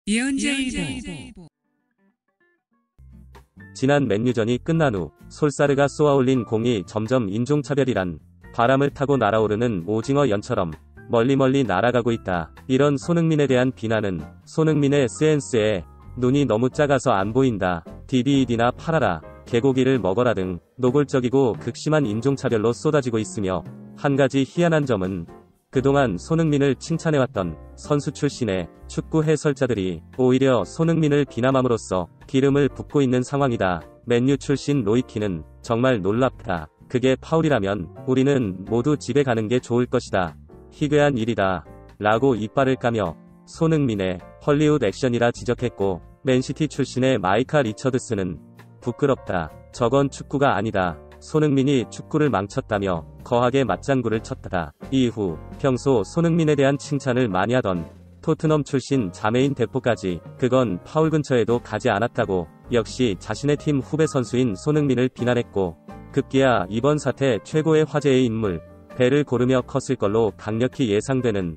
예언자일보. 지난 맨유전이 끝난 후 솔사르가 쏘아올린 공이 점점 인종차별이란 바람을 타고 날아오르는 오징어 연처럼 멀리 날아가고 있다. 이런 손흥민에 대한 비난은 손흥민의 센스에 눈이 너무 작아서 안 보인다. DBED나 팔아라, 개고기를 먹어라 등 노골적이고 극심한 인종차별로 쏟아지고 있으며, 한 가지 희한한 점은 그동안 손흥민을 칭찬해왔던 선수 출신의 축구 해설자들이 오히려 손흥민을 비난함으로써 기름을 붓고 있는 상황이다. 맨유 출신 로이키는 정말 놀랍다. 그게 파울이라면 우리는 모두 집에 가는 게 좋을 것이다. 희괴한 일이다. 라고 이빨을 까며 손흥민의 헐리우드 액션이라 지적했고, 맨시티 출신의 마이카 리처드스는 부끄럽다. 저건 축구가 아니다. 손흥민이 축구를 망쳤다며 거하게 맞장구를 쳤다. 이후 평소 손흥민에 대한 칭찬을 많이 하던 토트넘 출신 자메인 데포까지 그건 파울 근처에도 가지 않았다고 역시 자신의 팀 후배 선수인 손흥민을 비난했고, 급기야 이번 사태 최고의 화제의 인물 벨을 고르며 컸을 걸로 강력히 예상되는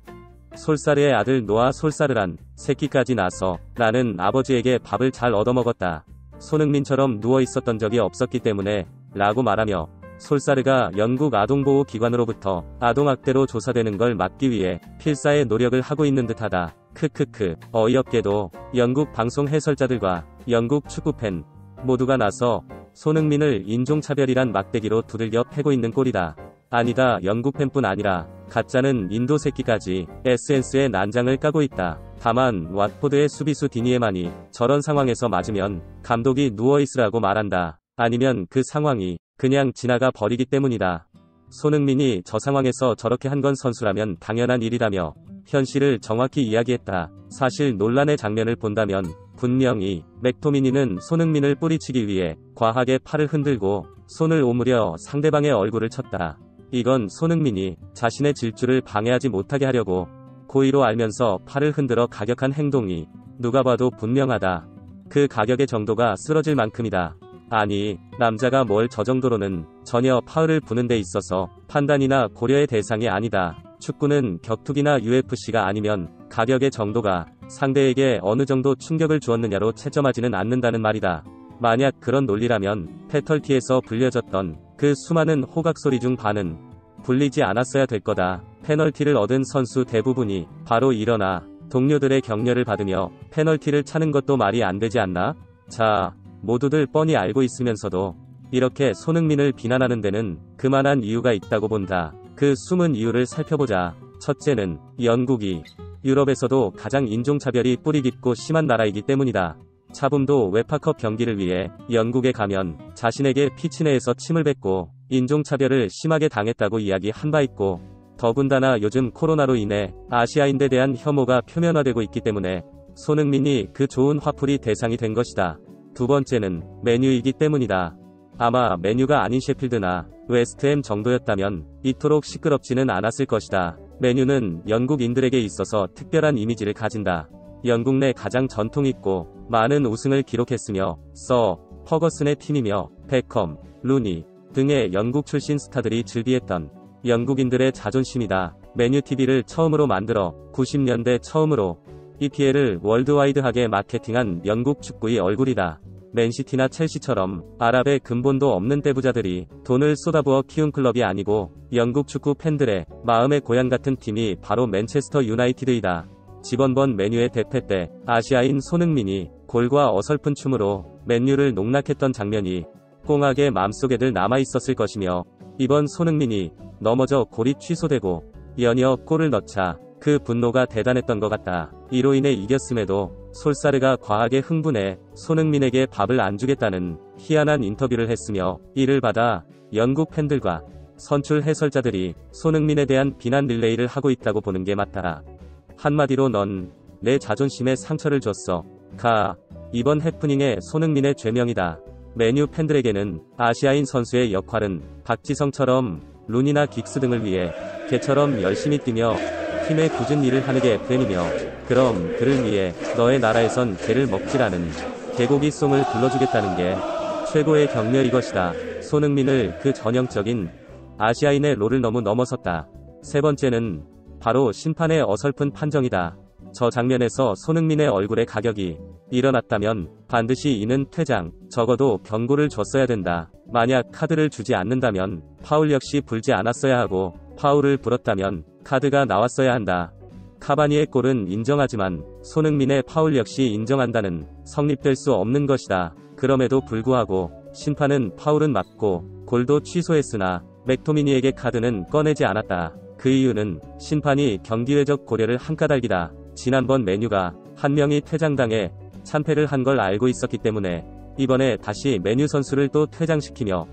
솔사르의 아들 노아 솔사르란 새끼까지 나서 나는 아버지에게 밥을 잘 얻어먹었다. 손흥민처럼 누워있었던 적이 없었기 때문에 라고 말하며, 솔사르가 영국 아동보호기관으로부터 아동학대로 조사되는 걸 막기 위해 필사의 노력을 하고 있는 듯하다. 크크크. 어이없게도 영국 방송 해설자들과 영국 축구팬 모두가 나서 손흥민을 인종차별이란 막대기로 두들겨 패고 있는 꼴이다. 아니다. 영국 팬뿐 아니라 가짜는 인도 새끼까지 SNS에 난장을 까고 있다. 다만 왓포드의 수비수 디니에만이 저런 상황에서 맞으면 감독이 누워있으라고 말한다. 아니면 그 상황이 그냥 지나가 버리기 때문이다. 손흥민이 저 상황에서 저렇게 한 건 선수라면 당연한 일이라며 현실을 정확히 이야기했다. 사실 논란의 장면을 본다면 분명히 맥토미니는 손흥민을 뿌리치기 위해 과하게 팔을 흔들고 손을 오므려 상대방의 얼굴을 쳤다. 이건 손흥민이 자신의 질주를 방해하지 못하게 하려고 고의로 알면서 팔을 흔들어 가격한 행동이 누가 봐도 분명하다. 그 가격의 정도가 쓰러질 만큼이다. 아니, 남자가 뭘 저 정도로는 전혀 파울을 부는 데 있어서 판단이나 고려의 대상이 아니다. 축구는 격투기나 UFC가 아니면 가격의 정도가 상대에게 어느 정도 충격을 주었느냐로 채점하지는 않는다는 말이다. 만약 그런 논리라면 페널티에서 불려졌던 그 수많은 호각소리 중 반은 불리지 않았어야 될 거다. 페널티를 얻은 선수 대부분이 바로 일어나 동료들의 격려를 받으며 페널티를 차는 것도 말이 안 되지 않나? 자, 모두들 뻔히 알고 있으면서도 이렇게 손흥민을 비난하는 데는 그만한 이유가 있다고 본다. 그 숨은 이유를 살펴보자. 첫째는 영국이 유럽에서도 가장 인종차별이 뿌리 깊고 심한 나라이기 때문이다. 차붐도 웨파컵 경기를 위해 영국에 가면 자신에게 피치 내에서 침을 뱉고 인종차별을 심하게 당했다고 이야기한 바 있고, 더군다나 요즘 코로나로 인해 아시아인들에 대한 혐오가 표면화되고 있기 때문에 손흥민이 그 좋은 화풀이 대상이 된 것이다. 두 번째는 맨유이기 때문이다. 아마 맨유가 아닌 셰필드나 웨스트햄 정도였다면 이토록 시끄럽지는 않았을 것이다. 맨유는 영국인들에게 있어서 특별한 이미지를 가진다. 영국 내 가장 전통있고 많은 우승을 기록했으며 서 퍼거슨의 팀이며 베컴, 루니 등의 영국 출신 스타들이 즐비했던 영국인들의 자존심이다. 맨유TV를 처음으로 만들어 90년대 처음으로 EPL을 월드와이드하게 마케팅한 영국 축구의 얼굴이다. 맨시티나 첼시처럼 아랍의 근본도 없는 떼부자들이 돈을 쏟아부어 키운 클럽이 아니고 영국 축구 팬들의 마음의 고향 같은 팀이 바로 맨체스터 유나이티드이다. 지번번 맨유의 대패 때 아시아인 손흥민이 골과 어설픈 춤으로 맨유를 농락했던 장면이 꽁하게 맘속에들 남아있었을 것이며, 이번 손흥민이 넘어져 골이 취소되고 연이어 골을 넣자 그 분노가 대단했던 것 같다. 이로 인해 이겼음에도 솔사르가 과하게 흥분해 손흥민에게 밥을 안 주겠다는 희한한 인터뷰를 했으며, 이를 받아 영국 팬들과 선출 해설자들이 손흥민에 대한 비난 릴레이를 하고 있다고 보는 게 맞다. 한마디로 넌 내 자존심에 상처를 줬어. 이번 해프닝의 손흥민의 죄명이다. 맨유 팬들에게는 아시아인 선수의 역할은 박지성처럼 루니나 긱스 등을 위해 개처럼 열심히 뛰며 팀의 굳은 일을 하는 게 FM이며, 그럼 그를 위해 너의 나라에선 개를 먹지라는 개고기송을 불러주겠다는 게 최고의 격려 이것이다. 손흥민을 그 전형적인 아시아인의 롤을 너무 넘어섰다. 세 번째는 바로 심판의 어설픈 판정이다. 저 장면에서 손흥민의 얼굴에 가격이 일어났다면 반드시 이는 퇴장, 적어도 경고를 줬어야 된다. 만약 카드를 주지 않는다면 파울 역시 불지 않았어야 하고, 파울을 불었다면 카드가 나왔어야 한다. 카바니의 골은 인정하지만 손흥민의 파울 역시 인정한다는 성립될 수 없는 것이다. 그럼에도 불구하고 심판은 파울은 맞고 골도 취소했으나 맥토미니에게 카드는 꺼내지 않았다. 그 이유는 심판이 경기회적 고려를 한 까닭이다. 지난번 메뉴가 한 명이 퇴장당해 참패를 한 걸 알고 있었기 때문에 이번에 다시 메뉴 선수를 또 퇴장시키며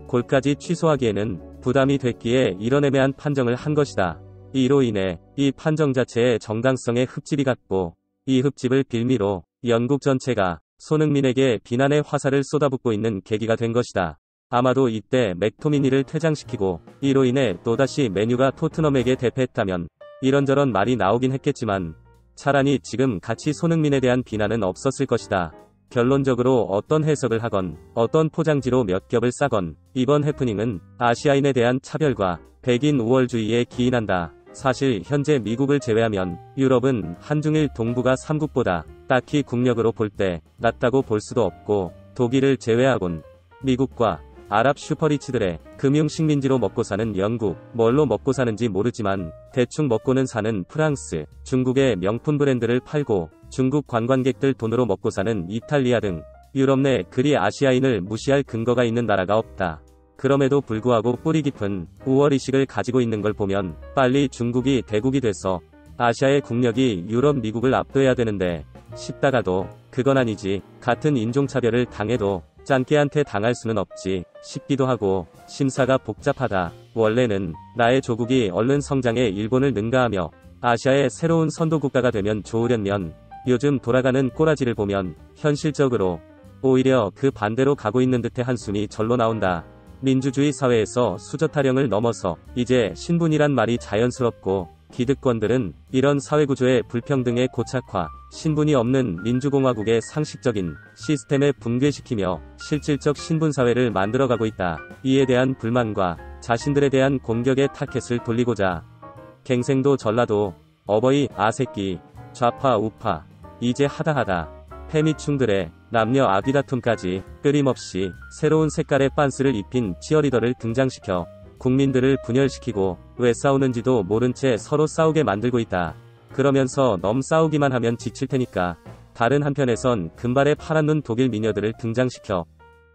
골까지 취소하기에는 부담이 됐기에 이런 애매한 판정을 한 것이다. 이로 인해 이 판정 자체의 정당성에 흠집이 갔고, 이 흠집을 빌미로 영국 전체가 손흥민에게 비난의 화살을 쏟아붓고 있는 계기가 된 것이다. 아마도 이때 맥토미니를 퇴장시키고 이로 인해 또다시 메뉴가 토트넘에게 대패했다면 이런저런 말이 나오긴 했겠지만 차라리 지금 같이 손흥민에 대한 비난은 없었을 것이다. 결론적으로 어떤 해석을 하건 어떤 포장지로 몇 겹을 싸건 이번 해프닝은 아시아인에 대한 차별과 백인 우월주의에 기인한다. 사실 현재 미국을 제외하면 유럽은 한중일 동북아 3국보다 딱히 국력으로 볼 때 낮다고 볼 수도 없고, 독일을 제외하곤 미국과 아랍 슈퍼리치들의 금융식민지로 먹고 사는 영국, 뭘로 먹고 사는지 모르지만 대충 먹고는 사는 프랑스, 중국의 명품 브랜드를 팔고 중국 관광객들 돈으로 먹고 사는 이탈리아 등 유럽 내 그리 아시아인을 무시할 근거가 있는 나라가 없다. 그럼에도 불구하고 뿌리 깊은 우월의식을 가지고 있는 걸 보면 빨리 중국이 대국이 돼서 아시아의 국력이 유럽, 미국을 압도해야 되는데 싶다가도 그건 아니지. 같은 인종차별을 당해도 짱깨한테 당할 수는 없지 싶기도 하고, 심사가 복잡하다. 원래는 나의 조국이 얼른 성장해 일본을 능가하며 아시아의 새로운 선도국가가 되면 좋으련면 요즘 돌아가는 꼬라지를 보면 현실적으로 오히려 그 반대로 가고 있는 듯해 한숨이 절로 나온다. 민주주의 사회에서 수저타령을 넘어서 이제 신분이란 말이 자연스럽고, 기득권들은 이런 사회구조의 불평등의 고착화, 신분이 없는 민주공화국의 상식적인 시스템에 붕괴시키며 실질적 신분사회를 만들어가고 있다. 이에 대한 불만과 자신들에 대한 공격의 타켓을 돌리고자 갱생도 전라도, 어버이, 아새끼, 좌파, 우파, 이제 하다하다, 페미충들의 남녀 아귀다툼까지 끊임없이 새로운 색깔의 빤스를 입힌 치어리더를 등장시켜 국민들을 분열시키고 왜 싸우는지도 모른 채 서로 싸우게 만들고 있다. 그러면서 너무 싸우기만 하면 지칠 테니까 다른 한편에선 금발의 파란 눈 독일 미녀들을 등장시켜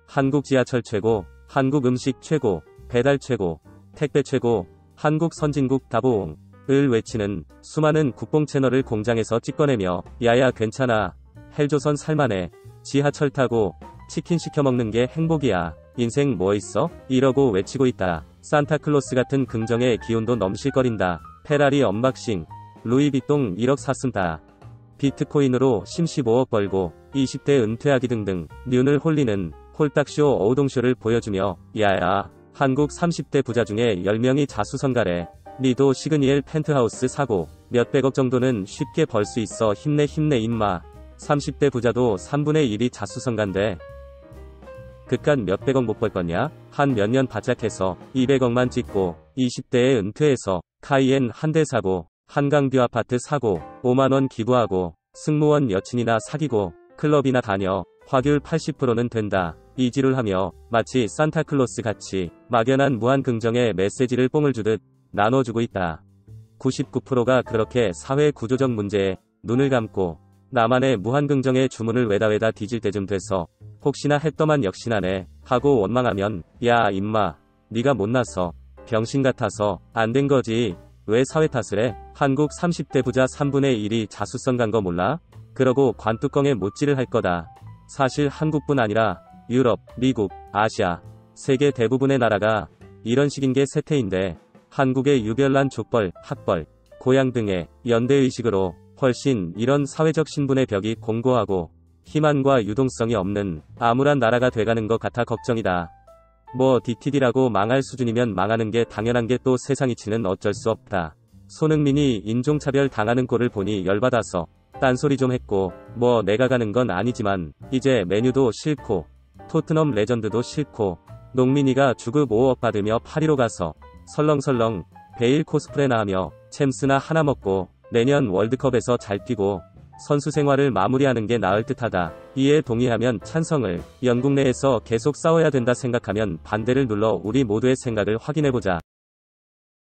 한국 지하철 최고, 한국 음식 최고, 배달 최고, 택배 최고, 한국 선진국 다보옹을 외치는 수많은 국뽕 채널을 공장에서 찍어내며 야야 괜찮아, 헬조선 살만해, 지하철 타고 치킨 시켜 먹는 게 행복이야, 인생 뭐 있어? 이러고 외치고 있다. 산타클로스 같은 긍정의 기운도 넘실거린다. 페라리 언박싱, 루이비통 1억 샀습니다. 비트코인으로 15억 벌고 20대 은퇴하기 등등 눈을 홀리는 홀딱쇼 어우동쇼를 보여주며 야야, 한국 30대 부자 중에 10명이 자수성가래. 니도 시그니엘 펜트하우스 사고 몇백억 정도는 쉽게 벌 수 있어. 힘내 힘내 임마. 30대 부자도 3분의 1이 자수성가인데 그깟 몇백억 못 벌 거냐? 한 몇 년 바짝 해서 200억만 찍고 20대에 은퇴해서 카이엔 한 대 사고 한강뷰 아파트 사고 5만원 기부하고 승무원 여친이나 사귀고 클럽이나 다녀 화귤 80%는 된다. 이지를 하며 마치 산타클로스 같이 막연한 무한 긍정의 메시지를 뽕을 주듯 나눠주고 있다. 99%가 그렇게 사회 구조적 문제에 눈을 감고 나만의 무한 긍정의 주문을 외다 뒤질 때쯤 돼서 혹시나 했더만 역시나네 하고 원망하면 야 임마, 네가 못나서 병신 같아서 안 된 거지. 왜 사회 탓을 해? 한국 30대 부자 3분의 1이 자수성 간 거 몰라? 그러고 관뚜껑에 못질을 할 거다. 사실 한국뿐 아니라 유럽, 미국, 아시아, 세계 대부분의 나라가 이런 식인 게 세태인데 한국의 유별난 족벌, 학벌, 고향 등의 연대의식으로 훨씬 이런 사회적 신분의 벽이 공고하고 희망과 유동성이 없는 암울한 나라가 돼가는 것 같아 걱정이다. 뭐 DTD라고 망할 수준이면 망하는 게 당연한 게 또 세상 이치는 어쩔 수 없다. 손흥민이 인종차별 당하는 꼴을 보니 열받아서 딴소리 좀 했고, 뭐 내가 가는 건 아니지만 이제 메뉴도 싫고 토트넘 레전드도 싫고 농민이가 주급 5억 받으며 파리로 가서 설렁설렁 베일 코스프레나 하며 챔스나 하나 먹고 내년 월드컵에서 잘 뛰고 선수 생활을 마무리하는 게 나을 듯하다. 이에 동의하면 찬성을, 영국 내에서 계속 싸워야 된다 생각하면 반대를 눌러 우리 모두의 생각을 확인해보자.